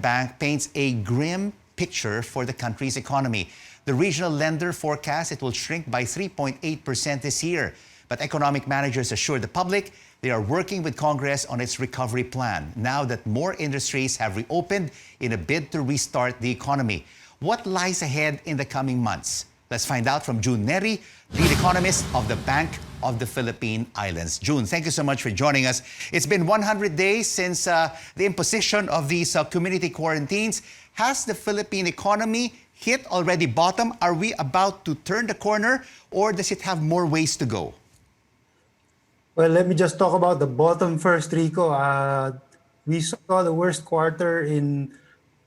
Bank paints a grim picture for the country's economy. The regional lender forecasts it will shrink by 3.8% this year. But economic managers assure the public they are working with Congress on its recovery plan now that more industries have reopened in a bid to restart the economy. What lies ahead in the coming months? Let's find out from Jun Neri, lead economist of the Bank of the Philippine Islands. Jun, thank you so much for joining us. It's been 100 days since the imposition of these community quarantines. Has the Philippine economy hit already bottom? Are we about to turn the corner, or does it have more ways to go? Well, let me just talk about the bottom first, Rico. We saw the worst quarter in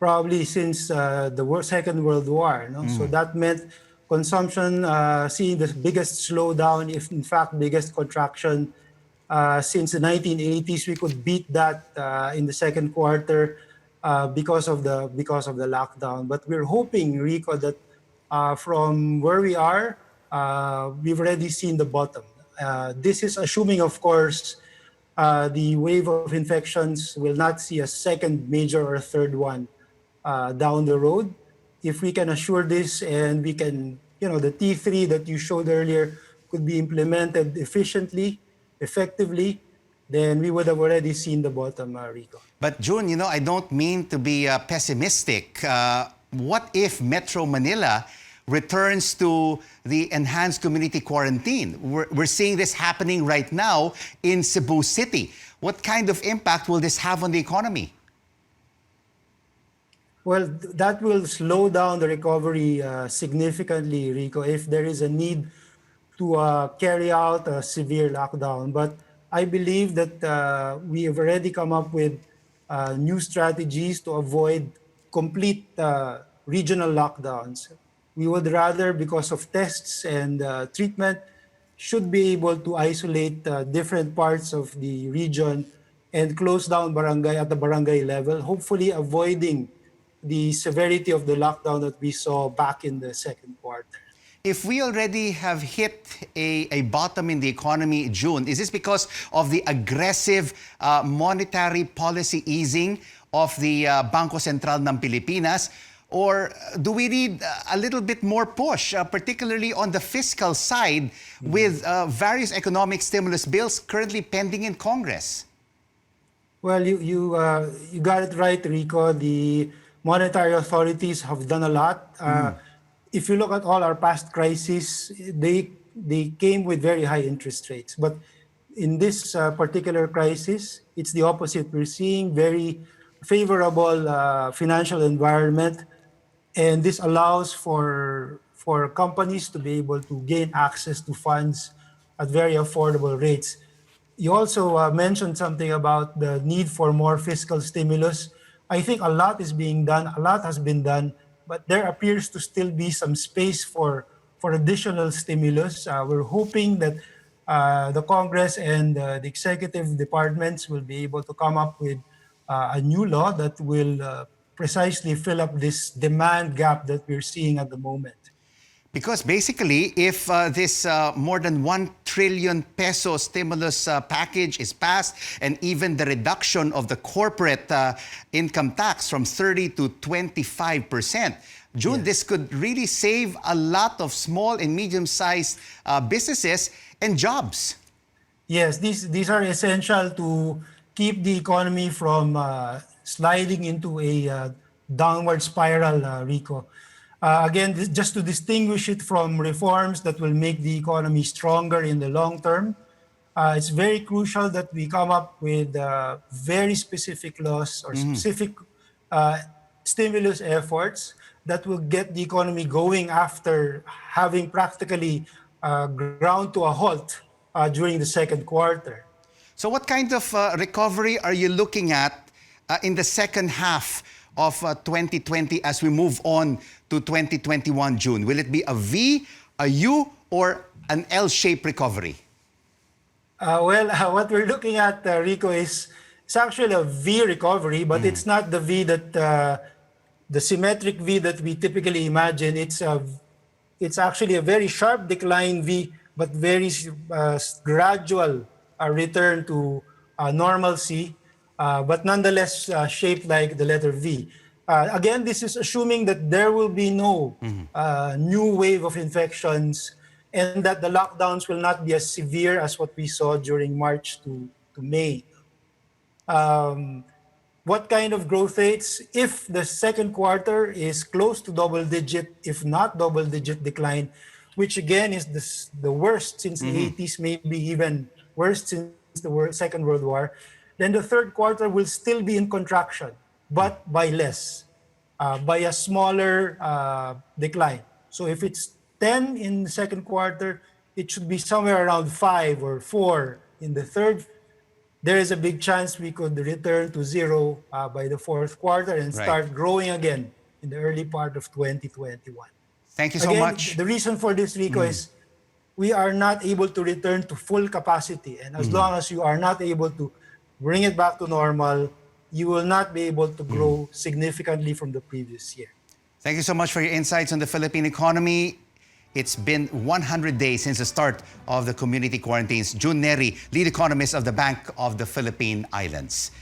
probably since the Second World War. No? So that meant consumption seeing the biggest slowdown, if in fact biggest contraction since the 1980s. We could beat that in the second quarter because of the lockdown. But we're hoping, Rico, that from where we are, we've already seen the bottom. This is assuming, of course, the wave of infections will not see a second major or third one down the road. If we can assure this and we can, the T3 that you showed earlier could be implemented efficiently, effectively, then we would have already seen the bottom, Rico. But Jun, I don't mean to be pessimistic. What if Metro Manila returns to the enhanced community quarantine? We're seeing this happening right now in Cebu City. What kind of impact will this have on the economy? Well, that will slow down the recovery significantly, Rico, if there is a need to carry out a severe lockdown. But I believe that we have already come up with new strategies to avoid complete regional lockdowns. We would rather, because of tests and treatment, should be able to isolate different parts of the region and close down barangay at the barangay level, hopefully avoiding the severity of the lockdown that we saw back in the second quarter. If we already have hit a bottom in the economy, June, is this because of the aggressive monetary policy easing of the Bangko Sentral ng Pilipinas? Or do we need a little bit more push, particularly on the fiscal side, with various economic stimulus bills currently pending in Congress? Well, you got it right, Rico. The monetary authorities have done a lot. If you look at all our past crises, they came with very high interest rates. But in this particular crisis, it's the opposite. We're seeing very favorable financial environment. And this allows for companies to be able to gain access to funds at very affordable rates. You also mentioned something about the need for more fiscal stimulus. I think a lot is being done, a lot has been done, but there appears to still be some space for additional stimulus. We're hoping that the Congress and the executive departments will be able to come up with a new law that will precisely fill up this demand gap that we're seeing at the moment. Because basically, if this more than 1 trillion peso stimulus package is passed, and even the reduction of the corporate income tax from 30 to 25%, June, Yes. this could really save a lot of small and medium-sized businesses and jobs. Yes, these are essential to keep the economy from sliding into a downward spiral, Rico. Again, just to distinguish it from reforms that will make the economy stronger in the long term, it's very crucial that we come up with very specific laws or specific stimulus efforts that will get the economy going after having practically ground to a halt during the second quarter. So what kind of recovery are you looking at in the second half of 2020 as we move on to 2021, June? Will it be a V, a U, or an L-shaped recovery? What we're looking at, Rico, is it's actually a V recovery, but it's not the V that the symmetric V that we typically imagine. It's actually a very sharp decline V, but very gradual return to normalcy, but nonetheless shaped like the letter V. Again, this is assuming that there will be no new wave of infections and that the lockdowns will not be as severe as what we saw during March to May. What kind of growth rates? If the second quarter is close to double digit, if not double digit decline, which again is the worst since the 80s, maybe even worst since the Second World War, then the third quarter will still be in contraction, but by less, by a smaller decline. So if it's 10 in the second quarter, it should be somewhere around 5 or 4 in the third. There is a big chance we could return to zero by the fourth quarter and Right. start growing again in the early part of 2021. Thank you so Again, much. the reason for this, Rico, is we are not able to return to full capacity. And as long as you are not able to bring it back to normal, you will not be able to grow significantly from the previous year. Thank you so much for your insights on the Philippine economy. It's been 100 days since the start of the community quarantines. Jun Neri, lead economist of the Bank of the Philippine Islands.